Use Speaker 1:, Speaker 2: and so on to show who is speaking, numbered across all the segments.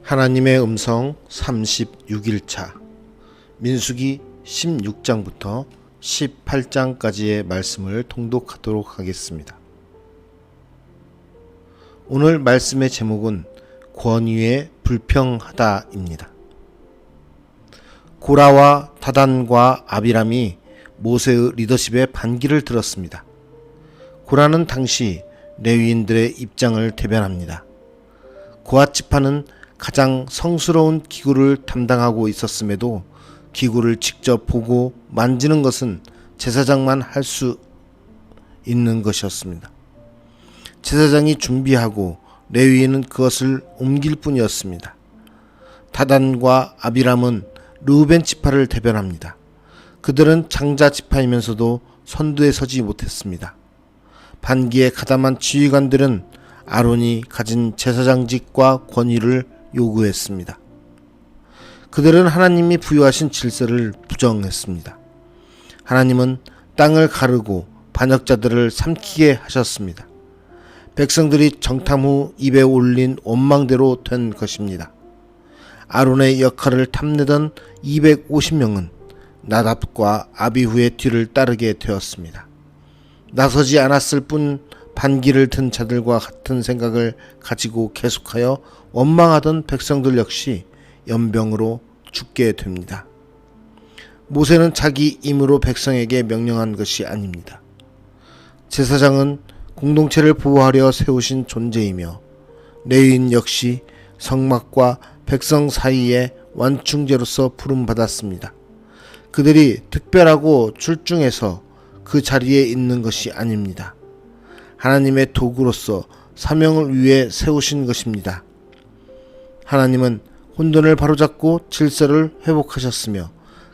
Speaker 1: 하나님의 음성 36일차 민수기 16장부터 18장까지의 말씀을 통독하도록 하겠습니다. 오늘 말씀의 제목은 권위에 불평하다입니다. 고라와 다단과 아비람이 모세의 리더십에 반기를 들었습니다. 고라는 당시 레위인들의 입장을 대변합니다. 고앗 지파는 가장 성스러운 기구를 담당하고 있었음에도 기구를 직접 보고 만지는 것은 제사장만 할 수 있는 것이었습니다. 제사장이 준비하고 레위인은 그것을 옮길 뿐이었습니다. 다단과 아비람은 르우벤 지파를 대변합니다. 그들은 장자 지파이면서도 선두에 서지 못했습니다. 반기에 가담한 지휘관들은 아론이 가진 제사장직과 권위를 요구했습니다. 그들은 하나님이 부여하신 질서를 부정했습니다. 하나님은 땅을 가르고 반역자들을 삼키게 하셨습니다. 백성들이 정탐 후 입에 올린 원망대로 된 것입니다. 아론의 역할을 탐내던 250명은 나답과 아비후의 뒤를 따르게 되었습니다. 나서지 않았을 뿐 반기를 든 자들과 같은 생각을 가지고 계속하여 원망하던 백성들 역시 연병으로 죽게 됩니다. 모세는 자기 힘으로 백성에게 명령한 것이 아닙니다. 제사장은 공동체를 보호하려 세우신 존재이며 레위인 역시 성막과 백성 사이의 완충제로서 부름받았습니다. 그들이 특별하고 출중해서 그 자리에 있는 것이 아닙니다. 하나님의 도구로서 사명을 위해 세우신 것입니다. 하나님은 혼돈을 바로잡고 질서를 회복하셨으며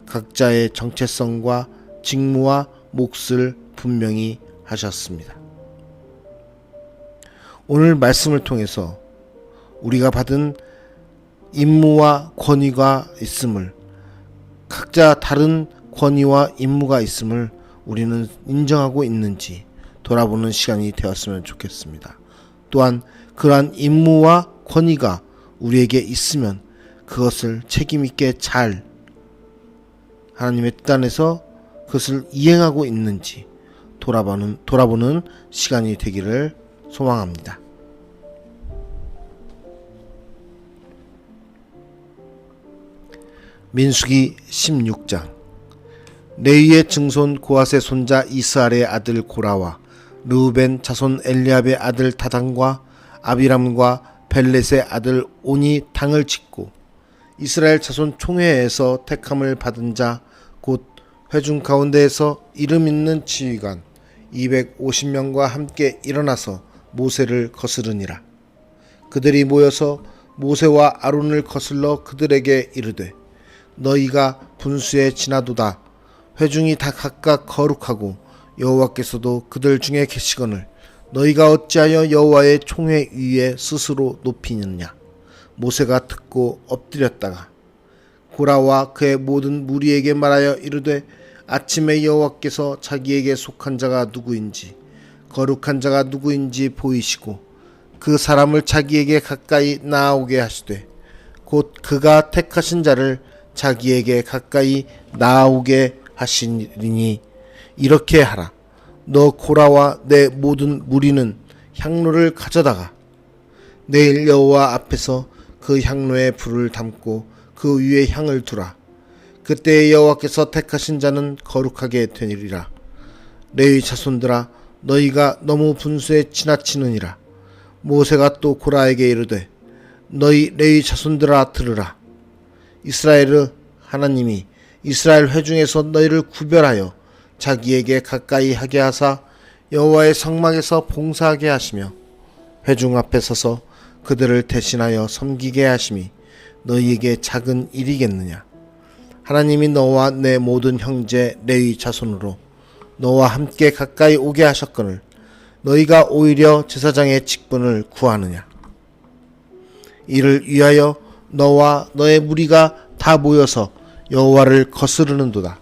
Speaker 1: 각자의 정체성과 직무와 몫을 분명히 하셨습니다. 오늘 말씀을 통해서 우리가 받은 임무와 권위가 있음을, 각자 다른 권위와 임무가 있음을 우리는 인정하고 있는지 돌아보는 시간이 되었으면 좋겠습니다. 또한 그러한 임무와 권위가 우리에게 있으면 그것을 책임있게 잘 하나님의 뜻 안에서 그것을 이행하고 있는지 돌아보는 시간이 되기를 소망합니다. 민수기 16장 레위의 증손 고앗의 손자 이스할의 아들 고라와 르우벤 자손 엘리압의 아들 다단과 아비람과 벨렛의 아들 온이 당을 짓고 이스라엘 자손 총회에서 택함을 받은 자 곧 회중 가운데에서 이름 있는 지휘관 250명과 함께 일어나서 모세를 거스르니라. 그들이 모여서 모세와 아론을 거슬러 그들에게 이르되 너희가 분수에 지나도다. 회중이 다 각각 거룩하고 여호와께서도 그들 중에 계시거늘 너희가 어찌하여 여호와의 총회 위에 스스로 높이느냐. 모세가 듣고 엎드렸다가 고라와 그의 모든 무리에게 말하여 이르되 아침에 여호와께서 자기에게 속한 자가 누구인지 거룩한 자가 누구인지 보이시고 그 사람을 자기에게 가까이 나아오게 하시되 곧 그가 택하신 자를 자기에게 가까이 나아오게 하시리니 이렇게 하라. 너 고라와 내 모든 무리는 향로를 가져다가 내일 여호와 앞에서 그 향로에 불을 담고 그 위에 향을 두라. 그때 여호와께서 택하신 자는 거룩하게 되리라. 레위 자손들아 너희가 너무 분수에 지나치느니라. 모세가 또 고라에게 이르되 너희 레위 자손들아 들으라. 이스라엘의 하나님이 이스라엘 회중에서 너희를 구별하여 자기에게 가까이 하게 하사 여호와의 성막에서 봉사하게 하시며 회중 앞에 서서 그들을 대신하여 섬기게 하심이 너희에게 작은 일이겠느냐. 하나님이 너와 내 모든 형제 레위 자손으로 너와 함께 가까이 오게 하셨거늘 너희가 오히려 제사장의 직분을 구하느냐. 이를 위하여 너와 너의 무리가 다 모여서 여호와를 거스르는도다.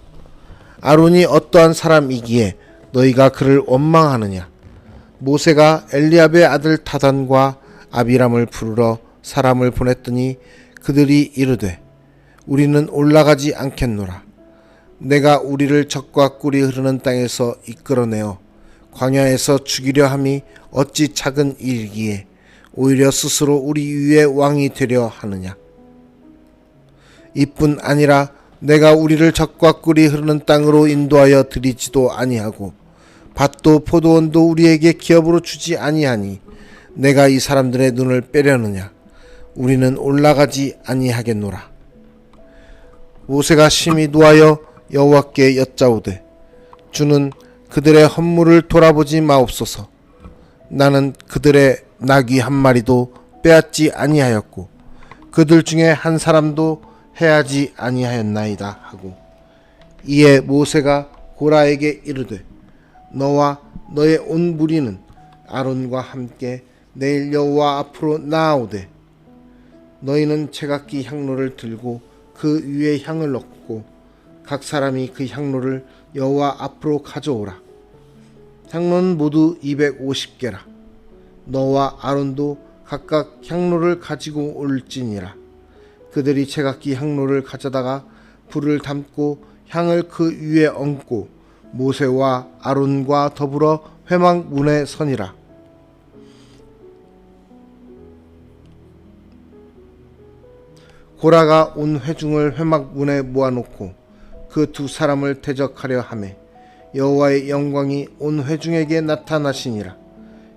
Speaker 1: 아론이 어떠한 사람이기에 너희가 그를 원망하느냐. 모세가 엘리압의 아들 다단과 아비람을 부르러 사람을 보냈더니 그들이 이르되 우리는 올라가지 않겠노라. 내가 우리를 적과 꿀이 흐르는 땅에서 이끌어내어 광야에서 죽이려 함이 어찌 작은 일이기에 오히려 스스로 우리 위에 왕이 되려 하느냐. 이뿐 아니라 내가 우리를 적과 꿀이 흐르는 땅으로 인도하여 드리지도 아니하고 밭도 포도원도 우리에게 기업으로 주지 아니하니 내가 이 사람들의 눈을 빼려느냐. 우리는 올라가지 아니하겠노라. 모세가 심히 노하여 여호와께 여짜오되 주는 그들의 헌물을 돌아보지 마옵소서. 나는 그들의 나귀 한 마리도 빼앗지 아니하였고 그들 중에 한 사람도 해하지 아니하였나이다 하고, 이에 모세가 고라에게 이르되 너와 너의 온 무리는 아론과 함께 내일 여호와 앞으로 나아오되 너희는 제각기 향로를 들고 그 위에 향을 넣고 각 사람이 그 향로를 여호와 앞으로 가져오라. 향로는 모두 250개라. 너와 아론도 각각 향로를 가지고 올지니라. 그들이 제각기 향로를 가져다가 불을 담고 향을 그 위에 얹고 모세와 아론과 더불어 회막 문에 서니라. 고라가 온 회중을 회막 문에 모아놓고 그 두 사람을 대적하려 하매 여호와의 영광이 온 회중에게 나타나시니라.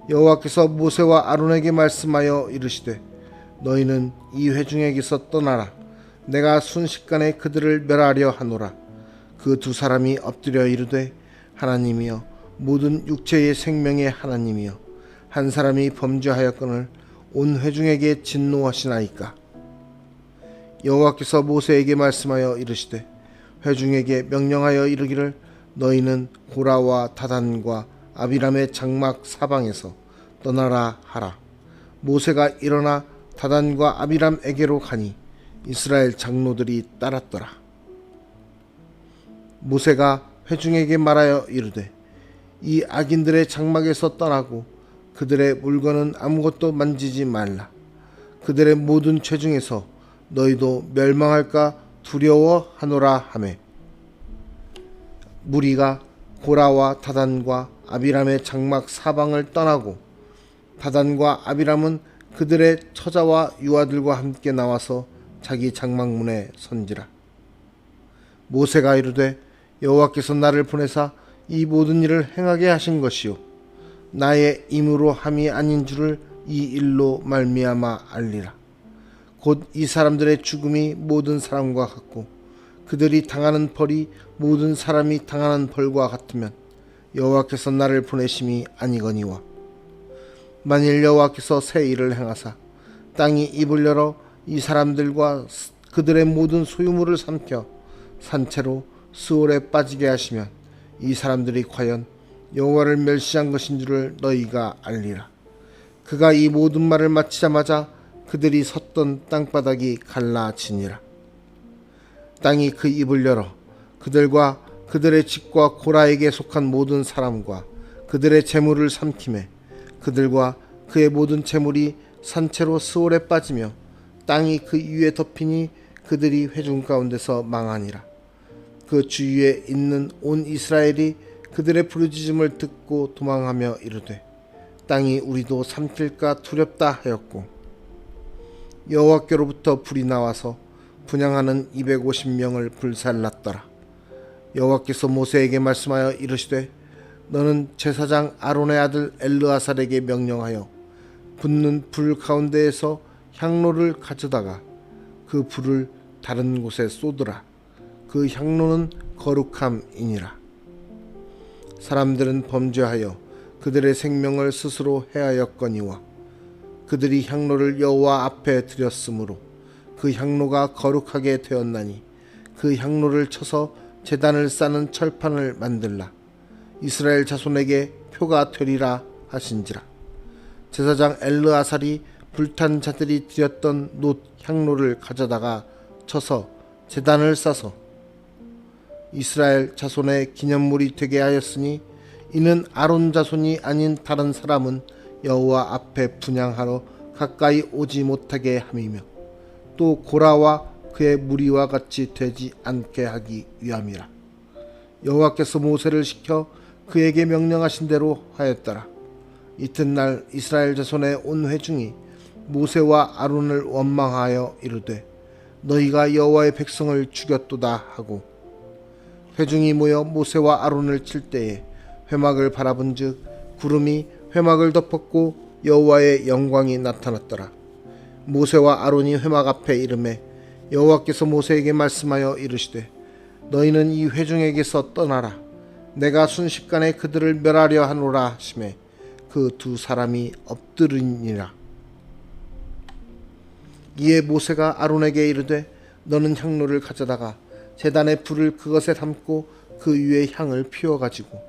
Speaker 1: 여호와께서 모세와 아론에게 말씀하여 이르시되 너희는 이 회중에게서 떠나라. 내가 순식간에 그들을 멸하려 하노라. 그 두 사람이 엎드려 이르되 하나님이여 모든 육체의 생명의 하나님이여 한 사람이 범죄하였거늘 온 회중에게 진노하시나이까. 여호와께서 모세에게 말씀하여 이르시되 회중에게 명령하여 이르기를 너희는 고라와 다단과 아비람의 장막 사방에서 떠나라 하라. 모세가 일어나 다단과 아비람에게로 가니 이스라엘 장로들이 따랐더라. 모세가 회중에게 말하여 이르되 이 악인들의 장막에서 떠나고 그들의 물건은 아무것도 만지지 말라. 그들의 모든 죄 중에서 너희도 멸망할까 두려워하노라 하매 무리가 고라와 다단과 아비람의 장막 사방을 떠나고 다단과 아비람은 그들의 처자와 유아들과 함께 나와서 자기 장막문에 선지라. 모세가 이르되 여호와께서 나를 보내사 이 모든 일을 행하게 하신 것이요 나의 임으로 함이 아닌 줄을 이 일로 말미암아 알리라. 곧 이 사람들의 죽음이 모든 사람과 같고 그들이 당하는 벌이 모든 사람이 당하는 벌과 같으면 여호와께서 나를 보내심이 아니거니와 만일 여호와께서 새 일을 행하사 땅이 입을 열어 이 사람들과 그들의 모든 소유물을 삼켜 산채로 수월에 빠지게 하시면 이 사람들이 과연 여호와를 멸시한 것인 줄을 너희가 알리라. 그가 이 모든 말을 마치자마자 그들이 섰던 땅바닥이 갈라지니라. 땅이 그 입을 열어 그들과 그들의 집과 고라에게 속한 모든 사람과 그들의 재물을 삼키매 그들과 그의 모든 재물이 산채로 스올에 빠지며 땅이 그 위에 덮이니 그들이 회중 가운데서 망하니라. 그 주위에 있는 온 이스라엘이 그들의 부르짖음을 듣고 도망하며 이르되 땅이 우리도 삼킬까 두렵다 하였고 여호와께로부터 불이 나와서 분향하는 250명을 불살랐더라. 여호와께서 모세에게 말씀하여 이르시되 너는 제사장 아론의 아들 엘르아살에게 명령하여 붙는 불 가운데에서 향로를 가져다가 그 불을 다른 곳에 쏟으라. 그 향로는 거룩함이니라. 사람들은 범죄하여 그들의 생명을 스스로 해하였거니와 그들이 향로를 여호와 앞에 드렸으므로 그 향로가 거룩하게 되었나니 그 향로를 쳐서 제단을 싸는 철판을 만들라. 이스라엘 자손에게 표가 되리라 하신지라. 제사장 엘르아살이 불탄 자들이 드렸던 놋 향로를 가져다가 쳐서 제단을 싸서 이스라엘 자손의 기념물이 되게 하였으니 이는 아론 자손이 아닌 다른 사람은 여호와 앞에 분향하러 가까이 오지 못하게 함이며 또 고라와 그의 무리와 같이 되지 않게 하기 위함이라. 여호와께서 모세를 시켜 그에게 명령하신 대로 하였더라. 이튿날 이스라엘 자손의 온 회중이 모세와 아론을 원망하여 이르되 너희가 여호와의 백성을 죽였도다 하고, 회중이 모여 모세와 아론을 칠 때에 회막을 바라본즉 구름이 회막을 덮었고 여호와의 영광이 나타났더라. 모세와 아론이 회막 앞에 이르매 여호와께서 모세에게 말씀하여 이르시되 너희는 이 회중에게서 떠나라. 내가 순식간에 그들을 멸하려 하노라 하시매 그 두 사람이 엎드리니라. 이에 모세가 아론에게 이르되 너는 향로를 가져다가 제단에 불을 그것에 담고 그 위에 향을 피워 가지고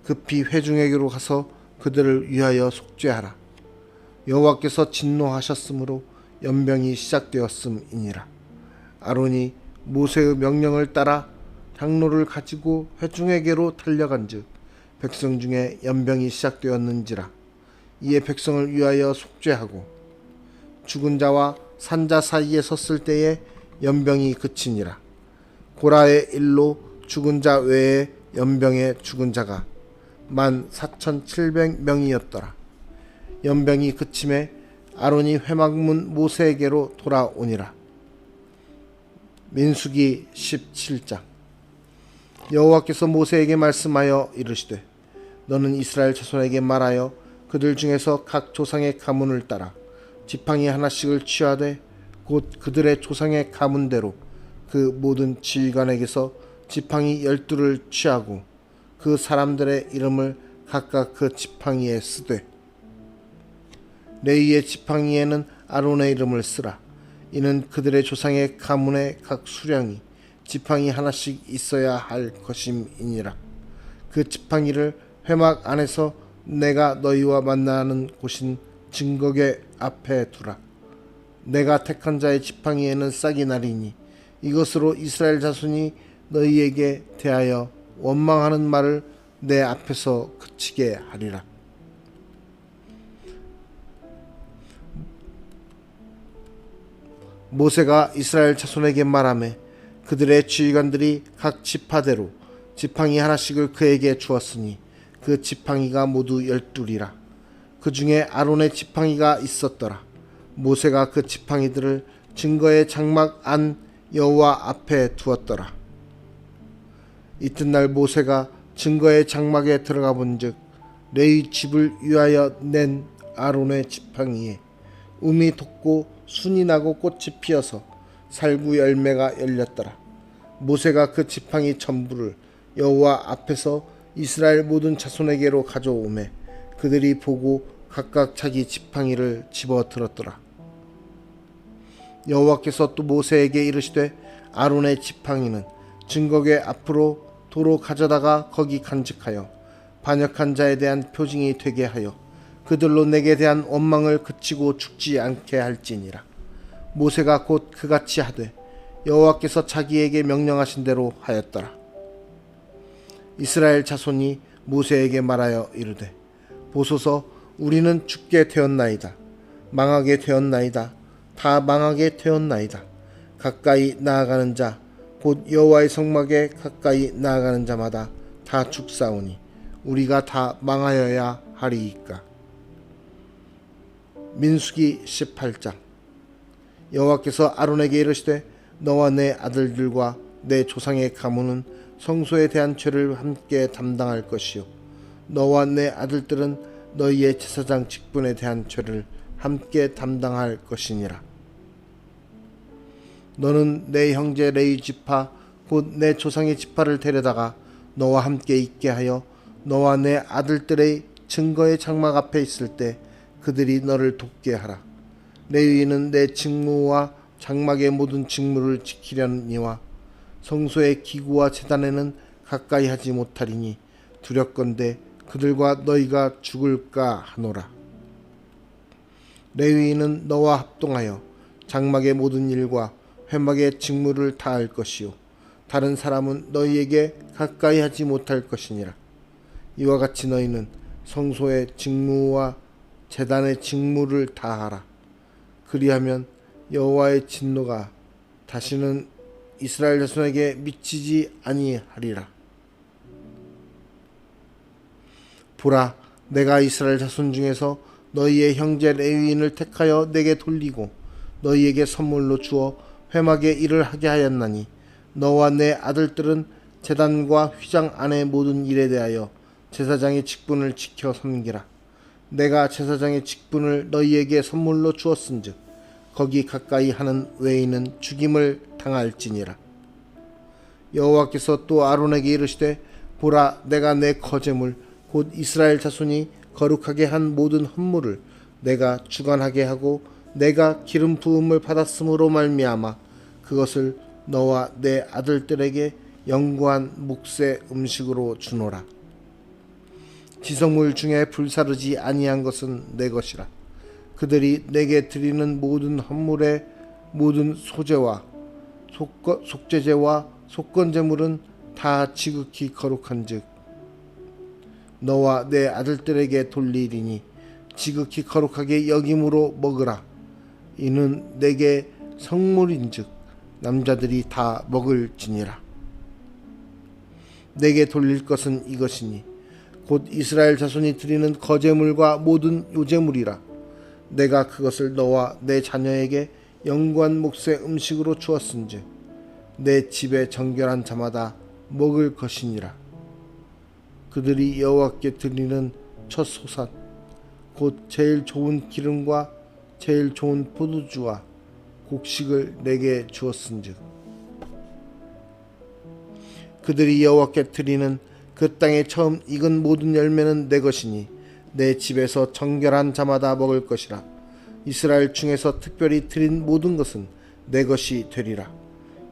Speaker 1: 급히 회중에게로 가서 그들을 위하여 속죄하라. 여호와께서 진노하셨으므로 연병이 시작되었음이니라. 아론이 모세의 명령을 따라 향로를 가지고 회중에게로 달려간즉 백성 중에 연병이 시작되었는지라. 이에 백성을 위하여 속죄하고 죽은 자와 산자 사이에 섰을 때에 연병이 그치니라. 고라의 일로 죽은 자 외에 연병에 죽은 자가 14,700명이었더라. 연병이 그침에 아론이 회막문 모세에게로 돌아오니라. 민수기 17장. 여호와께서 모세에게 말씀하여 이르시되 너는 이스라엘 자손에게 말하여 그들 중에서 각 조상의 가문을 따라 지팡이 하나씩을 취하되 곧 그들의 조상의 가문대로 그 모든 지휘관에게서 지팡이 12를 취하고 그 사람들의 이름을 각각 그 지팡이에 쓰되 레위의 지팡이에는 아론의 이름을 쓰라. 이는 그들의 조상의 가문의 각 수령이 지팡이 하나씩 있어야 할 것임이니라. 그 지팡이를 회막 안에서 내가 너희와 만나는 곳인 증거궤 앞에 두라. 내가 택한 자의 지팡이에는 싹이 나리니 이것으로 이스라엘 자손이 너희에게 대하여 원망하는 말을 내 앞에서 그치게 하리라. 모세가 이스라엘 자손에게 말하매 그들의 지휘관들이 각 지파대로 지팡이 하나씩을 그에게 주었으니 그 지팡이가 모두 12이라. 그 중에 아론의 지팡이가 있었더라. 모세가 그 지팡이들을 증거의 장막 안 여호와 앞에 두었더라. 이튿날 모세가 증거의 장막에 들어가 본즉 레위 집을 위하여 낸 아론의 지팡이에 음이 돋고 순이 나고 꽃이 피어서 살구 열매가 열렸더라. 모세가 그 지팡이 전부를 여호와 앞에서 이스라엘 모든 자손에게로 가져오매 그들이 보고 각각 자기 지팡이를 집어 들었더라. 여호와께서 또 모세에게 이르시되 아론의 지팡이는 증거궤 앞으로 도로 가져다가 거기 간직하여 반역한 자에 대한 표징이 되게 하여 그들로 내게 대한 원망을 그치고 죽지 않게 할지니라. 모세가 곧 그같이 하되 여호와께서 자기에게 명령하신 대로 하였더라. 이스라엘 자손이 모세에게 말하여 이르되 보소서 우리는 죽게 되었나이다. 망하게 되었나이다. 다 망하게 되었나이다. 가까이 나아가는 자 곧 여호와의 성막에 가까이 나아가는 자마다 다 죽사오니 우리가 다 망하여야 하리이까. 민수기 18장. 여호와께서 아론에게 이르시되 너와 내 아들들과 내 조상의 가문은 성소에 대한 죄를 함께 담당할 것이요 너와 내 아들들은 너희의 제사장 직분에 대한 죄를 함께 담당할 것이니라. 너는 내 형제 레위 지파 곧 내 조상의 지파를 데려다가 너와 함께 있게 하여 너와 내 아들들의 증거의 장막 앞에 있을 때 그들이 너를 돕게 하라. 레위인은 내 직무와 장막의 모든 직무를 지키려니와 성소의 기구와 제단에는 가까이 하지 못하리니 두렵건대 그들과 너희가 죽을까 하노라. 레위인은 너와 합동하여 장막의 모든 일과 회막의 직무를 다할 것이요 다른 사람은 너희에게 가까이 하지 못할 것이니라. 이와 같이 너희는 성소의 직무와 제단의 직무를 다하라. 그리하면 여호와의 진노가 다시는 이스라엘 자손에게 미치지 아니하리라. 보라, 내가 이스라엘 자손 중에서 너희의 형제 레위인을 택하여 내게 돌리고 너희에게 선물로 주어 회막의 일을 하게 하였나니 너와 내 아들들은 제단과 휘장 안의 모든 일에 대하여 제사장의 직분을 지켜 섬기라. 내가 제사장의 직분을 너희에게 선물로 주었은즉 거기 가까이 하는 외인은 죽임을 당할지니라. 여호와께서 또 아론에게 이르시되 보라, 내가 내 거제물 곧 이스라엘 자손이 거룩하게 한 모든 헌물을 내가 주관하게 하고 내가 기름 부음을 받았으므로 말미암아 그것을 너와 내 아들들에게 영구한 묵세 음식으로 주노라. 지성물 중에 불사르지 아니한 것은 내 것이라. 그들이 내게 드리는 모든 헌물의 모든 소제와 속죄제와 속건제물은 다 지극히 거룩한즉 너와 내 아들들에게 돌리리니 지극히 거룩하게 여김으로 먹으라. 이는 내게 성물인즉 남자들이 다 먹을지니라. 내게 돌릴 것은 이것이니 곧 이스라엘 자손이 드리는 거제물과 모든 요제물이라. 내가 그것을 너와 내 자녀에게 영구한 묵세 음식으로 주었은즉 내 집에 정결한 자마다 먹을 것이니라. 그들이 여호와께 드리는 첫 소산 곧 제일 좋은 기름과 제일 좋은 포도주와 곡식을 내게 주었은즉 그들이 여호와께 드리는 그 땅에 처음 익은 모든 열매는 내 것이니 내 집에서 정결한 자마다 먹을 것이라. 이스라엘 중에서 특별히 드린 모든 것은 내 것이 되리라.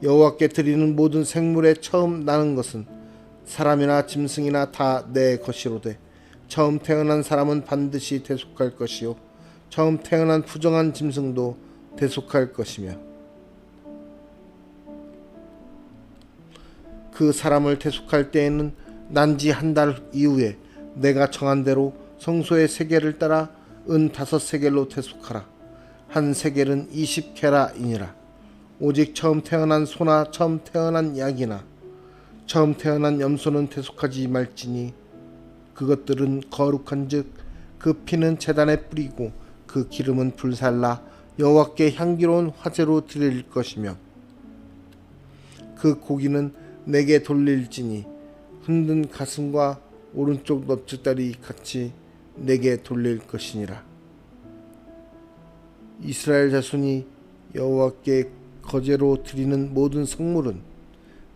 Speaker 1: 여호와께 드리는 모든 생물에 처음 나는 것은 사람이나 짐승이나 다 내 것이로되 처음 태어난 사람은 반드시 대속할 것이요 처음 태어난 부정한 짐승도 대속할 것이며 그 사람을 대속할 때에는 난지 한 달 이후에 내가 정한 대로 성소의 세겔을 따라 은 5세겔로 대속하라. 한 세겔은 20케라이니라. 오직 처음 태어난 소나 처음 태어난 양이나 처음 태어난 염소는 대속하지 말지니 그것들은 거룩한즉 그 피는 제단에 뿌리고 그 기름은 불살라 여호와께 향기로운 화제로 드릴 것이며 그 고기는 내게 돌릴지니 흔든 가슴과 오른쪽 넙죽다리 같이 내게 돌릴 것이니라. 이스라엘 자손이 여호와께 거제로 드리는 모든 성물은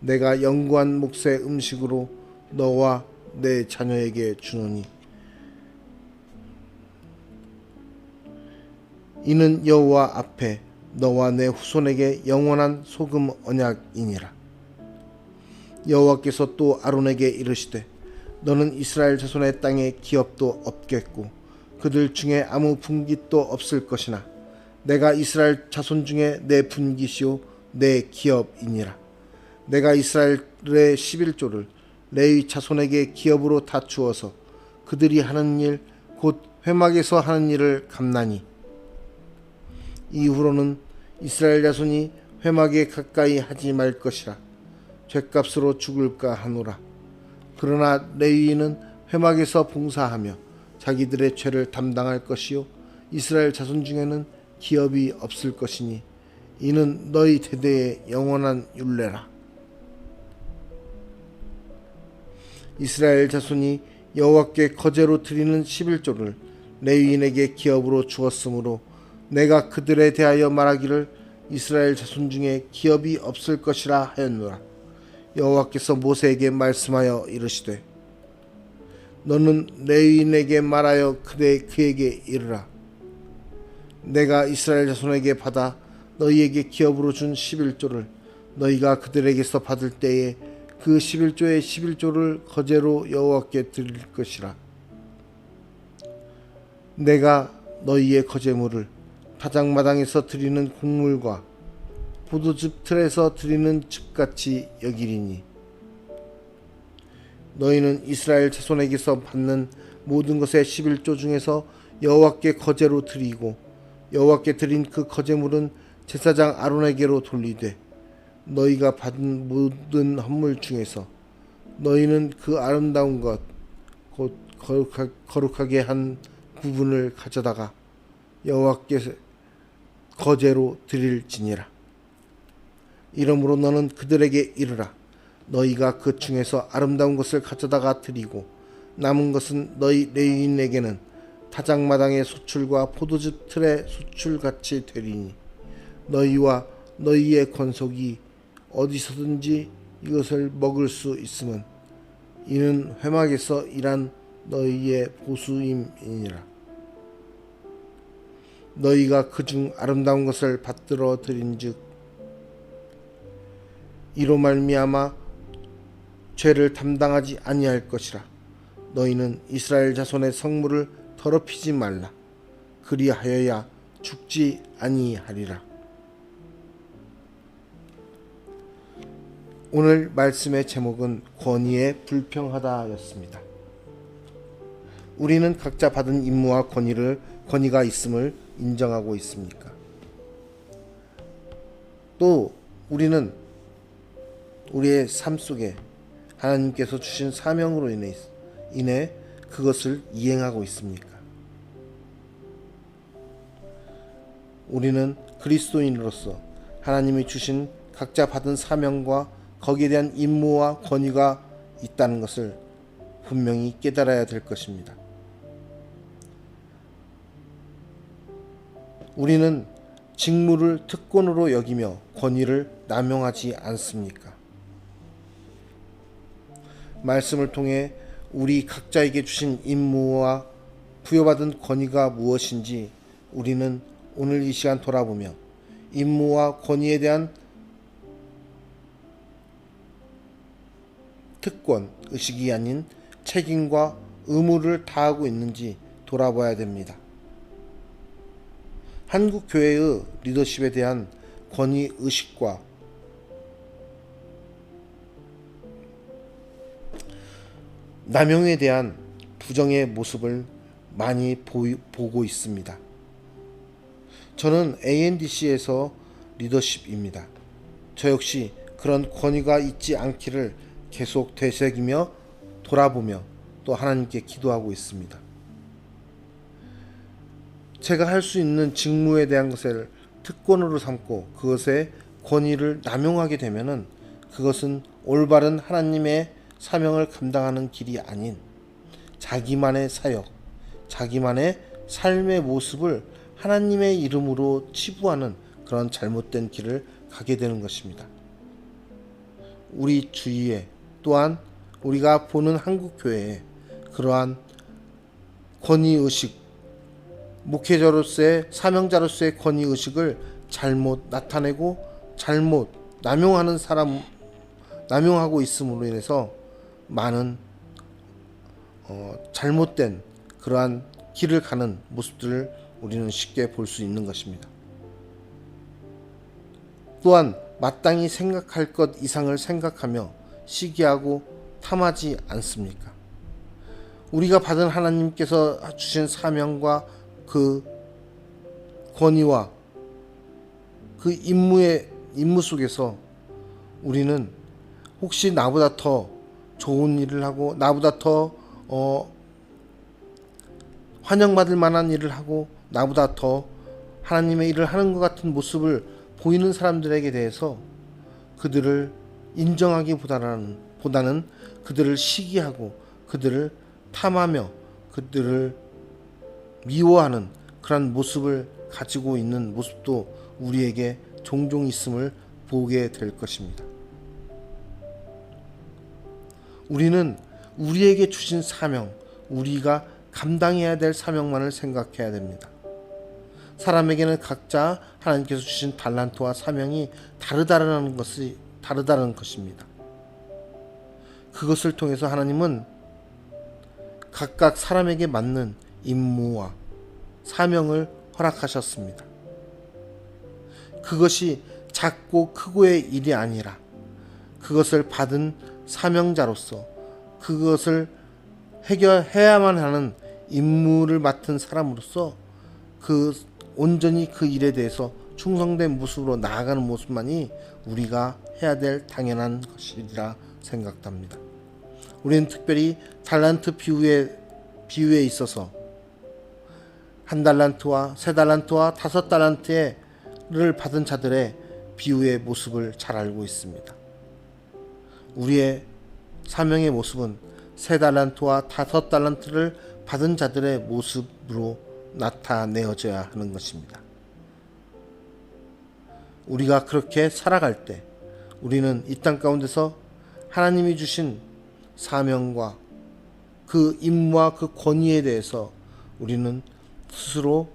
Speaker 1: 내가 영구한 묵세 음식으로 너와 내 자녀에게 주노니 이는 여호와 앞에 너와 내 후손에게 영원한 소금 언약이니라. 여호와께서 또 아론에게 이르시되 너는 이스라엘 자손의 땅에 기업도 없겠고 그들 중에 아무 분깃도 없을 것이나 내가 이스라엘 자손 중에 내 분깃이요 내 기업이니라. 내가 이스라엘의 11조를 레위 자손에게 기업으로 다 주어서 그들이 하는 일 곧 회막에서 하는 일을 갚나니 이후로는 이스라엘 자손이 회막에 가까이 하지 말 것이라. 죗값으로 죽을까 하노라. 그러나 레위인은 회막에서 봉사하며 자기들의 죄를 담당할 것이요 이스라엘 자손 중에는 기업이 없을 것이니 이는 너희 대대의 영원한 율례라. 이스라엘 자손이 여호와께 거제로 드리는 11조를 레위인에게 기업으로 주었으므로 내가 그들에 대하여 말하기를 이스라엘 자손 중에 기업이 없을 것이라 하였노라. 여호와께서 모세에게 말씀하여 이르시되 너는 레위인에게 말하여 그에게 이르라. 내가 이스라엘 자손에게 받아 너희에게 기업으로 준 11조를 너희가 그들에게서 받을 때에 그 11조의 11조를 거제로 여호와께 드릴 것이라. 내가 너희의 거제물을 타작마당에서 드리는 곡물과 포도즙 틀에서 드리는 즙같이 여기리니 너희는 이스라엘 자손에게서 받는 모든 것의 11조 중에서 여호와께 거제로 드리고 여호와께 드린 그 거제물은 제사장 아론에게로 돌리되 너희가 받은 모든 헌물 중에서 너희는 그 아름다운 것 곧 거룩하게 한 부분을 가져다가 여호와께 거제로 드릴지니라. 이러므로 너는 그들에게 이르라. 너희가 그 중에서 아름다운 것을 가져다가 드리고 남은 것은 너희 레위인에게는 타작마당의 소출과 포도즙 틀의 소출같이 되리니 너희와 너희의 권속이 어디서든지 이것을 먹을 수 있으면 이는 회막에서 일한 너희의 보수임이니라. 너희가 그중 아름다운 것을 받들어 드린즉 이로 말미암아 죄를 담당하지 아니할 것이라. 너희는 이스라엘 자손의 성물을 더럽히지 말라. 그리하여야 죽지 아니하리라. 오늘 말씀의 제목은 권위에 불평하다였습니다. 우리는 각자 받은 임무와 권위가 있음을 인정하고 있습니까? 또 우리는 우리의 삶 속에 하나님께서 주신 사명으로 인해 그것을 이행하고 있습니까? 우리는 그리스도인으로서 하나님이 주신 각자 받은 사명과 거기에 대한 임무와 권위가 있다는 것을 분명히 깨달아야 될 것입니다. 우리는 직무를 특권으로 여기며 권위를 남용하지 않습니까? 말씀을 통해 우리 각자에게 주신 임무와 부여받은 권위가 무엇인지 우리는 오늘 이 시간 돌아보며 임무와 권위에 대한 특권, 의식이 아닌 책임과 의무를 다하고 있는지 돌아봐야 됩니다. 한국 교회의 리더십에 대한 권위 의식과 남용에 대한 부정의 모습을 많이 보고 있습니다. 저는 ANDC에서 리더십입니다. 저 역시 그런 권위가 있지 않기를 계속 되새기며 돌아보며 또 하나님께 기도하고 있습니다. 제가 할 수 있는 직무에 대한 것을 특권으로 삼고 그것의 권위를 남용하게 되면은 그것은 올바른 하나님의 사명을 감당하는 길이 아닌 자기만의 사역, 자기만의 삶의 모습을 하나님의 이름으로 치부하는 그런 잘못된 길을 가게 되는 것입니다. 우리 주위에 또한 우리가 보는 한국 교회에 그러한 권위의식, 목회자로서의 사명자로서의 권위의식을 잘못 나타내고 잘못 남용하고 있음으로 인해서 많은 잘못된 그러한 길을 가는 모습들을 우리는 쉽게 볼 수 있는 것입니다. 또한 마땅히 생각할 것 이상을 생각하며 시기하고 탐하지 않습니까? 우리가 받은 하나님께서 주신 사명과 그 권위와 그 임무 속에서 우리는 혹시 나보다 더 좋은 일을 하고 나보다 더 환영받을 만한 일을 하고 나보다 더 하나님의 일을 하는 것 같은 모습을 보이는 사람들에게 대해서 그들을 인정하기보다는 그들을 시기하고 그들을 탐하며 그들을 미워하는 그런 모습을 가지고 있는 모습도 우리에게 종종 있음을 보게 될 것입니다. 우리는 우리에게 주신 사명, 우리가 감당해야 될 사명만을 생각해야 됩니다. 사람에게는 각자 하나님께서 주신 달란트와 사명이 다르다는 것입니다. 그것을 통해서 하나님은 각각 사람에게 맞는 임무와 사명을 허락하셨습니다. 그것이 작고 크고의 일이 아니라 그것을 받은 사명자로서 그것을 해결해야만 하는 임무를 맡은 사람으로서 온전히 그 일에 대해서 충성된 모습으로 나아가는 모습만이 우리가 해야 될 당연한 것이라 생각합니다. 우리는 특별히 달란트 비유에 있어서 1달란트와 3달란트와 5달란트를 받은 자들의 비유의 모습을 잘 알고 있습니다. 우리의 사명의 모습은 3달란트와 5달란트를 받은 자들의 모습으로 나타내어져야 하는 것입니다. 우리가 그렇게 살아갈 때 우리는 이 땅 가운데서 하나님이 주신 사명과 그 임무와 그 권위에 대해서 우리는 스스로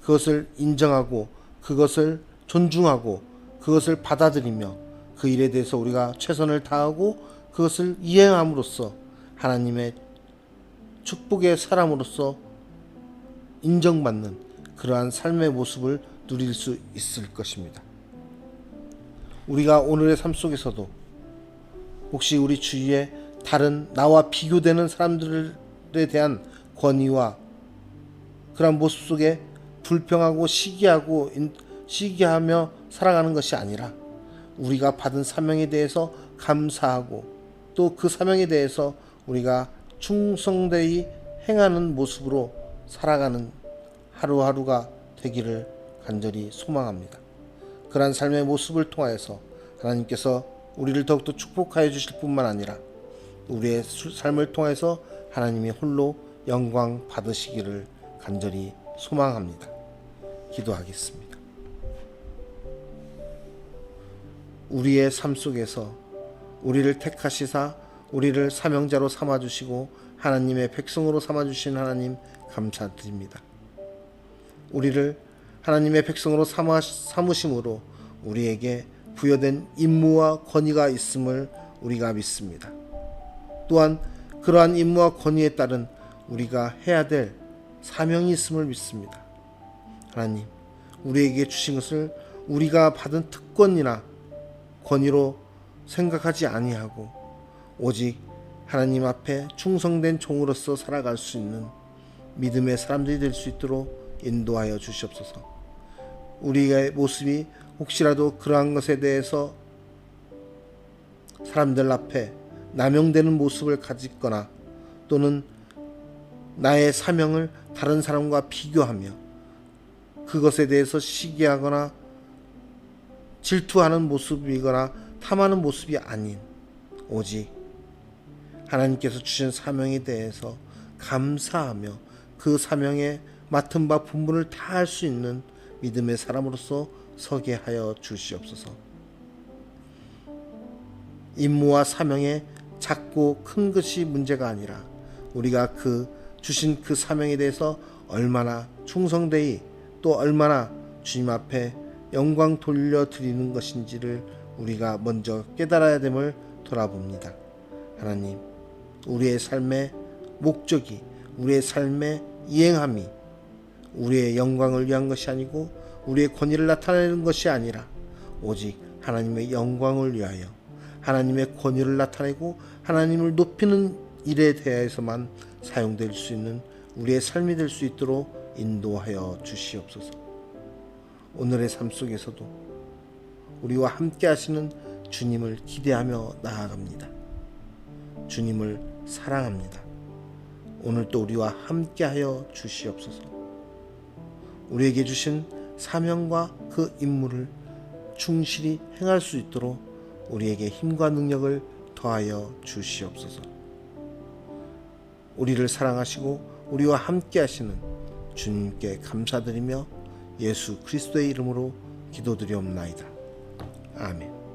Speaker 1: 그것을 인정하고 그것을 존중하고 그것을 받아들이며 그 일에 대해서 우리가 최선을 다하고 그것을 이행함으로써 하나님의 축복의 사람으로서 인정받는 그러한 삶의 모습을 누릴 수 있을 것입니다. 우리가 오늘의 삶 속에서도 혹시 우리 주위에 다른 나와 비교되는 사람들에 대한 권위와 그런 모습 속에 불평하고 시기하며 살아가는 것이 아니라 우리가 받은 사명에 대해서 감사하고 또 그 사명에 대해서 우리가 충성되이 행하는 모습으로 살아가는 하루하루가 되기를 간절히 소망합니다. 그러한 삶의 모습을 통하여서 하나님께서 우리를 더욱더 축복하여 주실 뿐만 아니라 우리의 삶을 통해서 하나님이 홀로 영광 받으시기를 간절히 소망합니다. 기도하겠습니다. 우리의 삶 속에서 우리를 택하시사 우리를 사명자로 삼아주시고 하나님의 백성으로 삼아주신 하나님 감사드립니다. 우리를 하나님의 백성으로 삼으심으로 우리에게 부여된 임무와 권위가 있음을 우리가 믿습니다. 또한 그러한 임무와 권위에 따른 우리가 해야 될 사명이 있음을 믿습니다. 하나님, 우리에게 주신 것을 우리가 받은 특권이나 권위로 생각하지 아니하고 오직 하나님 앞에 충성된 종으로서 살아갈 수 있는 믿음의 사람들이 될 수 있도록 인도하여 주시옵소서. 우리의 모습이 혹시라도 그러한 것에 대해서 사람들 앞에 남용되는 모습을 가지거나 또는 나의 사명을 다른 사람과 비교하며 그것에 대해서 시기하거나 질투하는 모습이거나 탐하는 모습이 아닌 오직 하나님께서 주신 사명에 대해서 감사하며 그 사명에 맡은 바 분분을 다할 수 있는 믿음의 사람으로서 서게 하여 주시옵소서. 임무와 사명에 작고 큰 것이 문제가 아니라 우리가 그 주신 그 사명에 대해서 얼마나 충성되이 또 얼마나 주님 앞에 영광 돌려드리는 것인지를 우리가 먼저 깨달아야 됨을 돌아봅니다. 하나님, 우리의 삶의 목적이 우리의 삶의 이행함이 우리의 영광을 위한 것이 아니고 우리의 권위를 나타내는 것이 아니라 오직 하나님의 영광을 위하여 하나님의 권위를 나타내고 하나님을 높이는 일에 대해서만 사용될 수 있는 우리의 삶이 될 수 있도록 인도하여 주시옵소서. 오늘의 삶 속에서도 우리와 함께 하시는 주님을 기대하며 나아갑니다. 주님을 사랑합니다. 오늘도 우리와 함께 하여 주시옵소서. 우리에게 주신 사명과 그 임무를 충실히 행할 수 있도록 우리에게 힘과 능력을 더하여 주시옵소서. 우리를 사랑하시고 우리와 함께 하시는 주님께 감사드리며 예수 그리스도의 이름으로 기도드리옵나이다. 아멘.